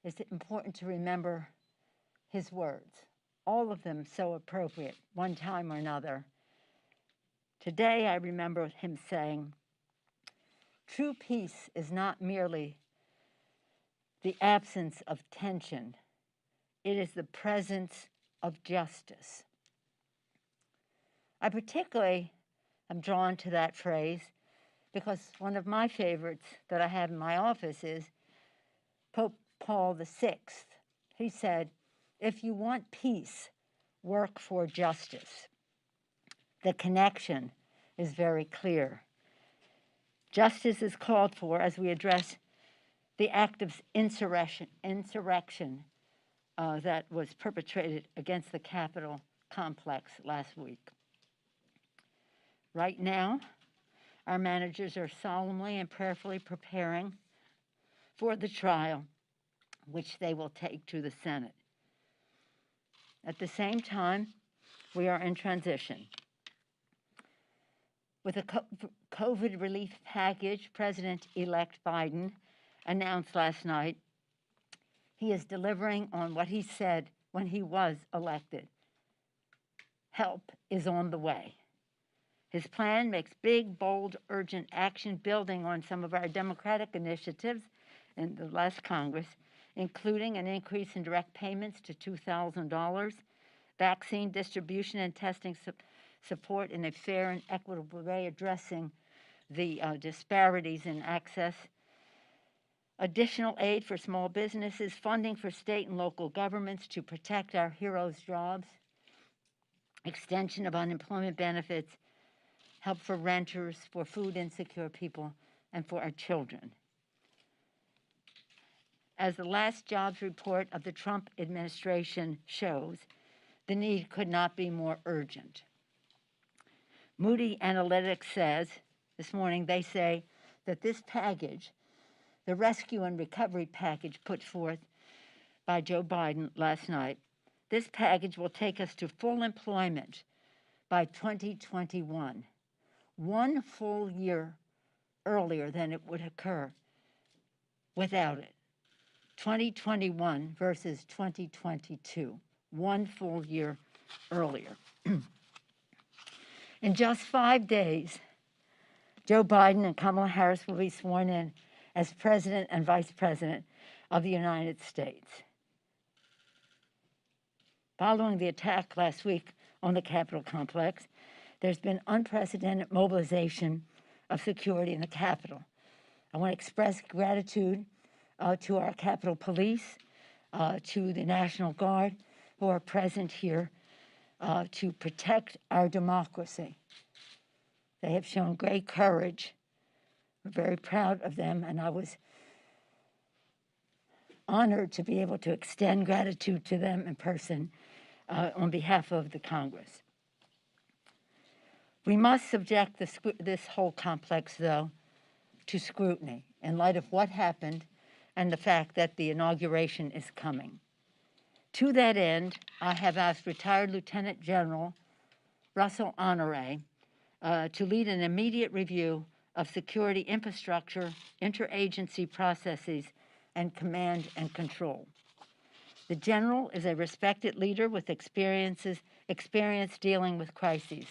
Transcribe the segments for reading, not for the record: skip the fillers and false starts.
it's important to remember his words, all of them so appropriate, one time or another. Today, I remember him saying, "True peace is not merely the absence of tension, it is the presence of justice." I particularly am drawn to that phrase because one of my favorites that I have in my office is Pope Paul VI. He said, "If you want peace, work for justice." The connection is very clear. Justice is called for as we address the act of insurrection that was perpetrated against the Capitol complex last week. Right now, our managers are solemnly and prayerfully preparing for the trial, which they will take to the Senate. At the same time, we are in transition. With a COVID relief package, President-elect Biden announced last night he is delivering on what he said when he was elected. Help is on the way. His plan makes big, bold, urgent action building on some of our Democratic initiatives in the last Congress, including an increase in direct payments to $2,000, vaccine distribution and testing support in a fair and equitable way, addressing the disparities in access, additional aid for small businesses, funding for state and local governments to protect our heroes' jobs, extension of unemployment benefits, help for renters, for food insecure people, and for our children. As the last jobs report of the Trump administration shows, the need could not be more urgent. Moody Analytics says, this morning, they say that this package, the rescue and recovery package put forth by Joe Biden last night, this package will take us to full employment by 2021, one full year earlier than it would occur without it. 2021 versus 2022, one full year earlier. In just 5 days, Joe Biden and Kamala Harris will be sworn in as President and Vice President of the United States. Following the attack last week on the Capitol complex, there's been unprecedented mobilization of security in the Capitol. I want to express gratitude to our Capitol Police, to the National Guard who are present here to protect our democracy. They have shown great courage. We're very proud of them, and I was honored to be able to extend gratitude to them in person on behalf of the Congress. We must subject this whole complex, though, to scrutiny in light of what happened and the fact that the inauguration is coming. To that end, I have asked retired Lieutenant General Russell Honore to lead an immediate review of security infrastructure, interagency processes, and command and control. The general is a respected leader with experience dealing with crises.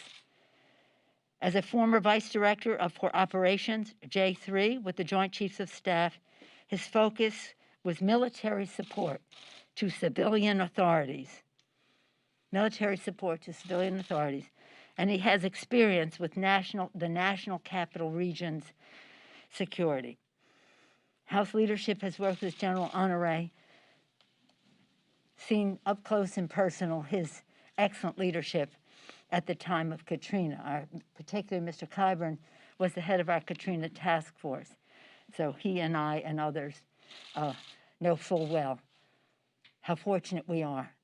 As a former Vice Director for Operations, J3, with the Joint Chiefs of Staff, his focus was military support to civilian authorities. And he has experience with the National Capital Region's security. House leadership has worked with General Honore, seen up close and personal his excellent leadership at the time of Katrina. Particularly Mr. Kyburn was the head of our Katrina task force. So he and I and others know full well how fortunate we are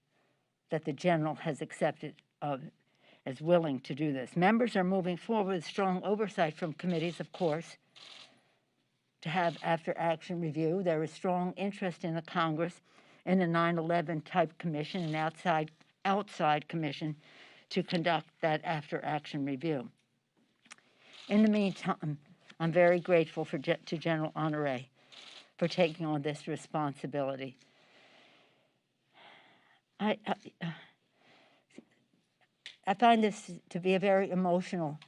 that the general has accepted as willing to do this. Members are moving forward with strong oversight from committees, of course, to have after-action review. There is strong interest in the Congress in a 9/11 type commission, an outside commission, to conduct that after-action review. In the meantime, I'm very grateful to General Honore for taking on this responsibility. I find this to be a very emotional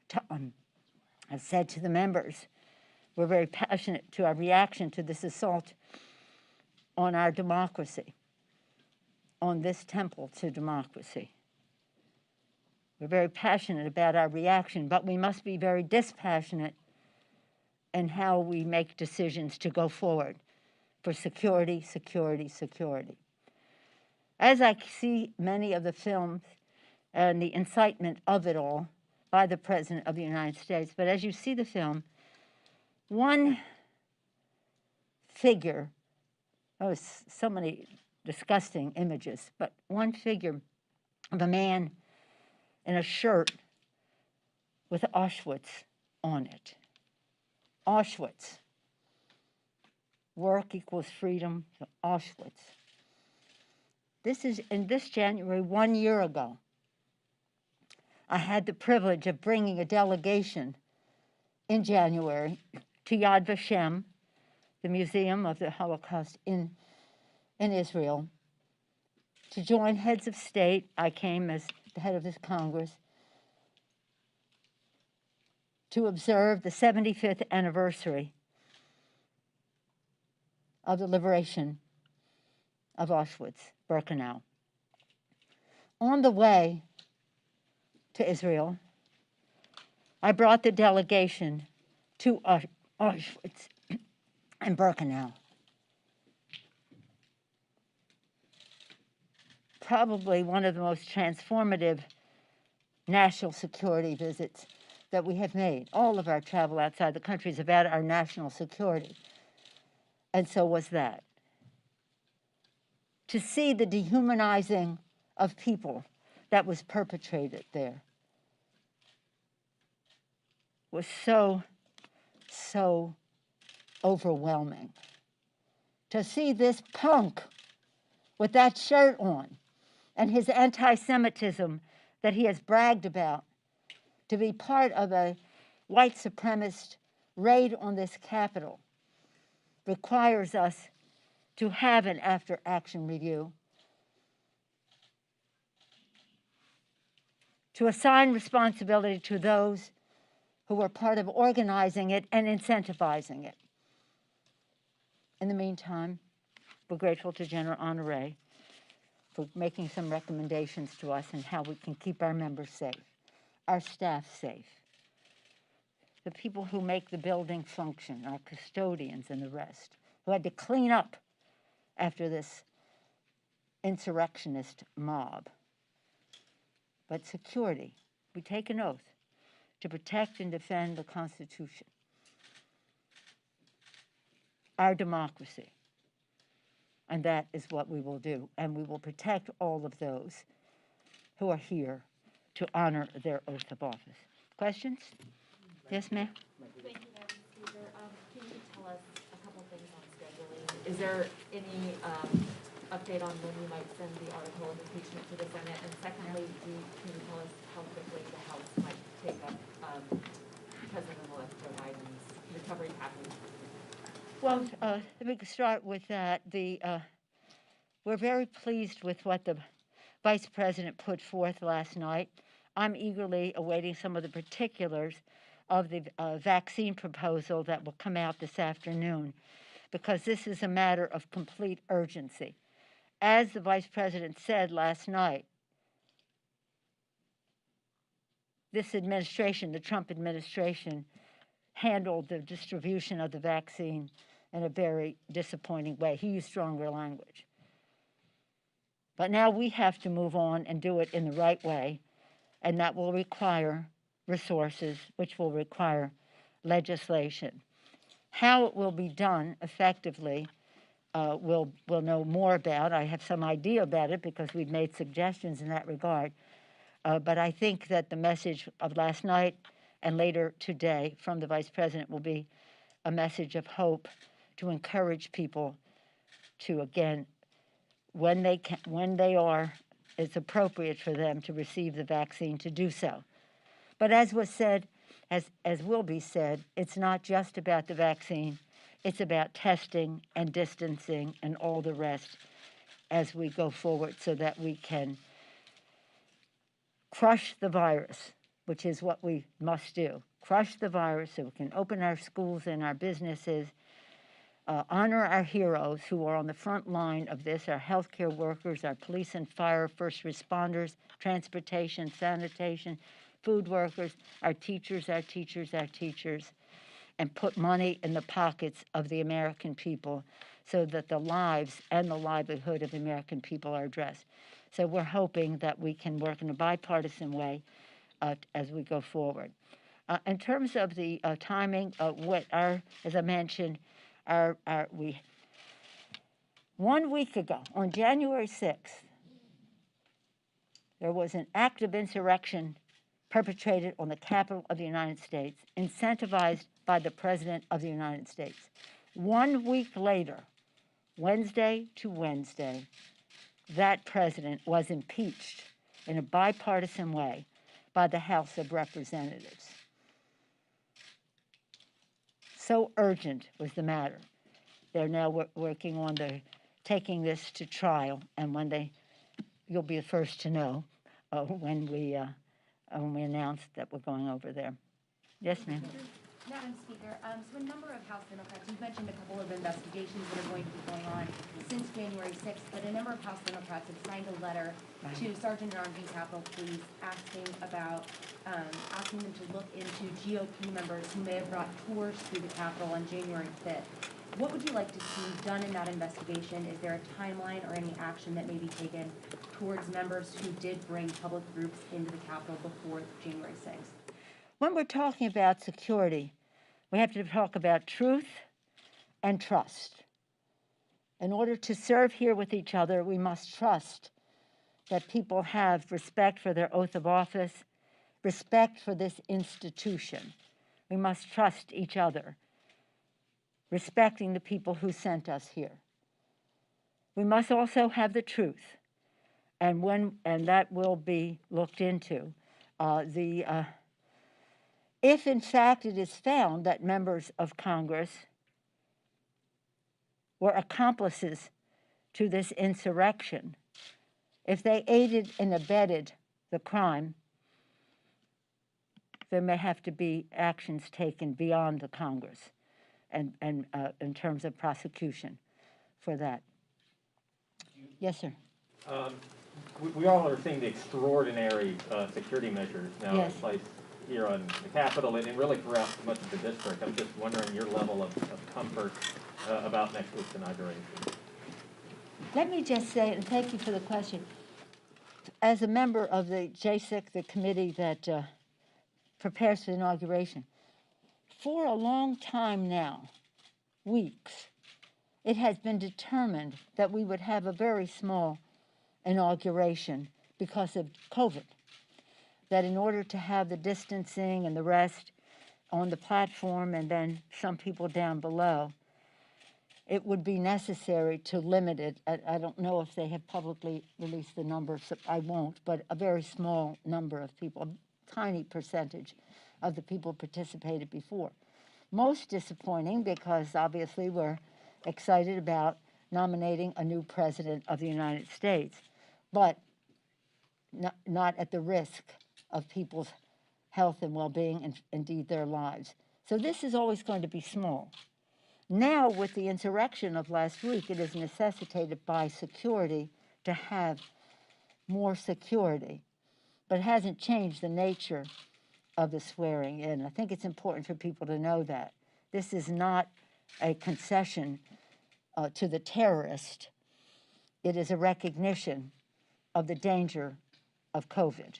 time. I've said to the members, we're very passionate to our reaction to this assault on our democracy, on this temple to democracy. We're very passionate about our reaction, but we must be very dispassionate in how we make decisions to go forward for security, security, security. As I see many of the films and the incitement of it all by the President of the United States, but as you see the film, one figure, oh, so many disgusting images, but one figure of a man in a shirt with Auschwitz on it. Auschwitz. Work equals freedom to Auschwitz. This is in this January, 1 year ago. I had the privilege of bringing a delegation in January to Yad Vashem, the Museum of the Holocaust in Israel, to join heads of state. I came as the head of this Congress to observe the 75th anniversary of the liberation of Auschwitz-Birkenau. On the way to Israel, I brought the delegation to Auschwitz and Birkenau. Probably one of the most transformative national security visits that we have made. All of our travel outside the country is about our national security. And so was that. To see the dehumanizing of people that was perpetrated there was so overwhelming. To see this punk with that shirt on and his anti-Semitism that he has bragged about, to be part of a white supremacist raid on this Capitol, requires us to have an after-action review, to assign responsibility to those who were part of organizing it and incentivizing it. In the meantime, we're grateful to General Honore for making some recommendations to us on how we can keep our members safe, our staff safe, the people who make the building function, our custodians and the rest, who had to clean up after this insurrectionist mob. But security, we take an oath to protect and defend the Constitution, our democracy. And that is what we will do. And we will protect all of those who are here to honor their oath of office. Questions? Yes, ma'am? Thank you, Madam Speaker. Can you tell us a couple things on scheduling? Is there any update on when you might send the article of impeachment to the Senate? And secondly, can you tell us how quickly the House might take up President-elect Joe Biden's recovery package? Well, let me start with that. We're very pleased with what the Vice President put forth last night. I'm eagerly awaiting some of the particulars of the vaccine proposal that will come out this afternoon, because this is a matter of complete urgency. As the Vice President said last night, this administration, the Trump administration, handled the distribution of the vaccine in a very disappointing way. He used stronger language. But now we have to move on and do it in the right way, and that will require resources, which will require legislation. How it will be done effectively, we'll know more about. I have some idea about it because we've made suggestions in that regard. But I think that the message of last night and later today from the Vice President will be a message of hope to encourage people to, again, when it's appropriate for them to receive the vaccine, to do so. But as was said, as will be said, it's not just about the vaccine. It's about testing and distancing and all the rest. as we go forward so that we can crush the virus, which is what we must do. Crush the virus so we can open our schools and our businesses, honor our heroes who are on the front line of this, our healthcare workers, our police and fire, first responders, transportation, sanitation, food workers, our teachers, and put money in the pockets of the American people so that the lives and the livelihood of the American people are addressed. So we're hoping that we can work in a bipartisan way as we go forward. In terms of the timing, as I mentioned, 1 week ago, on January 6th, there was an act of insurrection perpetrated on the Capitol of the United States, incentivized by the President of the United States. 1 week later, Wednesday to Wednesday, that president was impeached in a bipartisan way by the House of Representatives. So urgent was the matter. They're now working on taking this to trial, and you'll be the first to know when we announce that we're going over there. Yes, ma'am. Madam Speaker, so a number of House Democrats, you've mentioned a couple of investigations that are going to be going on since January 6th, but a number of House Democrats have signed a letter to Sergeant-at-Arms and Capitol Police asking them to look into GOP members who may have brought tours through the Capitol on January 5th. What would you like to see done in that investigation? Is there a timeline or any action that may be taken towards members who did bring public groups into the Capitol before January 6th? When we're talking about security, we have to talk about truth and trust. In order to serve here with each other, we must trust that people have respect for their oath of office, respect for this institution. We must trust each other, respecting the people who sent us here. We must also have the truth, and that will be looked into. If in fact it is found that members of Congress were accomplices to this insurrection, if they aided and abetted the crime, there may have to be actions taken beyond the Congress and in terms of prosecution for that. Yes, sir. We all are seeing the extraordinary security measures now in place here on the Capitol and really throughout much of the district. I'm just wondering your level of comfort about next week's inauguration. Let me just say, and thank you for the question, as a member of the JSIC, the committee that prepares for the inauguration, for a long time now, weeks, it has been determined that we would have a very small inauguration because of COVID. That in order to have the distancing and the rest on the platform and then some people down below, it would be necessary to limit it. I don't know if they have publicly released the numbers, so I won't, but a very small number of people, a tiny percentage of the people participated before. Most disappointing because obviously we're excited about nominating a new president of the United States, but not at the risk of people's health and well-being and indeed their lives. So this is always going to be small. Now with the insurrection of last week, it is necessitated by security to have more security, but it hasn't changed the nature of the swearing in. I think it's important for people to know that. This is not a concession to the terrorist. It is a recognition of the danger of COVID.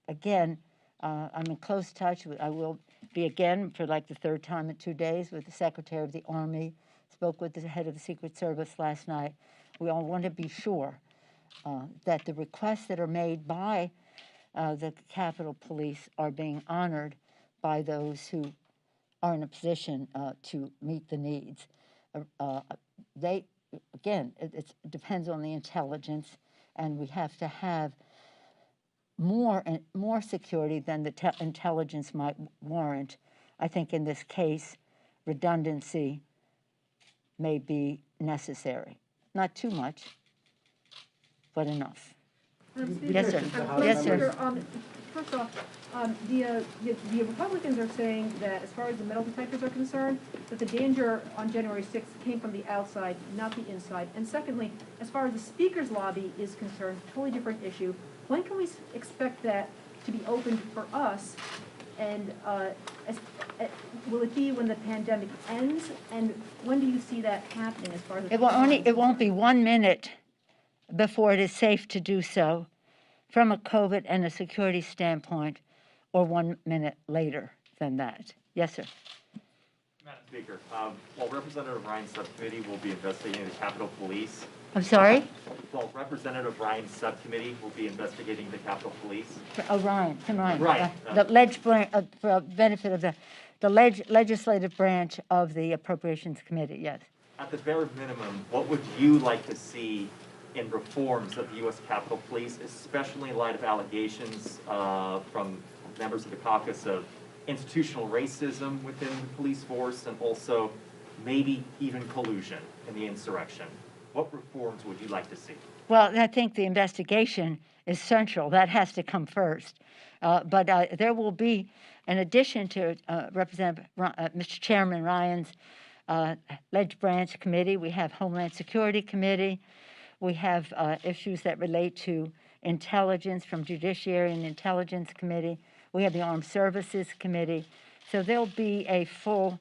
Again, I'm in close touch with, I will be again for like the third time in 2 days with the Secretary of the Army, spoke with the head of the Secret Service last night. We all want to be sure that the requests that are made by the Capitol Police are being honored by those who are in a position to meet the needs. It depends on the intelligence, and we have to have more security than the intelligence might warrant. I think in this case, redundancy may be necessary. Not too much, but enough. Speaker, Yes, sir. Madam Yes, sir. Speaker, first off, the Republicans are saying that as far as the metal detectors are concerned, that the danger on January 6th came from the outside, not the inside. And secondly, as far as the Speaker's lobby is concerned, totally different issue. When can we expect that to be opened for us? And will it be when the pandemic ends? And when do you see that happening as far as? It won't be 1 minute before it is safe to do so from a COVID and a security standpoint, or 1 minute later than that. Yes, sir. Madam Speaker, while Representative Ryan's subcommittee will be investigating the Capitol Police. I'm sorry? While Representative Ryan's subcommittee will be investigating the Capitol Police. Oh, Ryan, Tim Ryan. Ryan, For benefit of the legislative branch of the Appropriations Committee, yes. At the bare minimum, what would you like to see in reforms of the U.S. Capitol Police, especially in light of allegations from members of the caucus of institutional racism within the police force and also maybe even collusion in the insurrection? What reforms would you like to see? Well, I think the investigation is central. That has to come first. But there will be, in addition to Mr. Chairman Ryan's Ledge Branch Committee, we have Homeland Security Committee. We have issues that relate to intelligence from Judiciary and Intelligence Committee. We have the Armed Services Committee. So there'll be a full,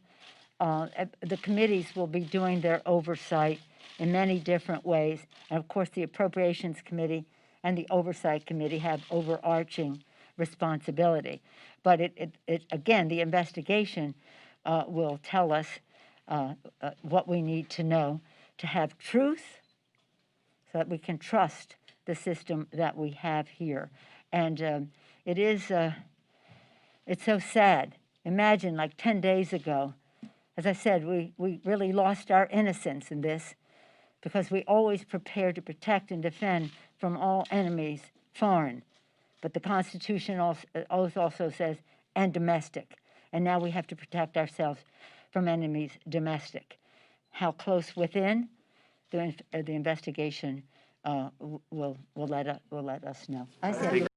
the committees will be doing their oversight in many different ways. And of course, the Appropriations Committee and the Oversight Committee have overarching responsibility. But again, the investigation will tell us what we need to know to have truth so that we can trust the system that we have here. And it's so sad. Imagine like 10 days ago, as I said, we really lost our innocence in this because we always prepared to protect and defend from all enemies, foreign. But the Constitution also says, and domestic. And now we have to protect ourselves from enemies domestic. How close within? The investigation will let us know. I said.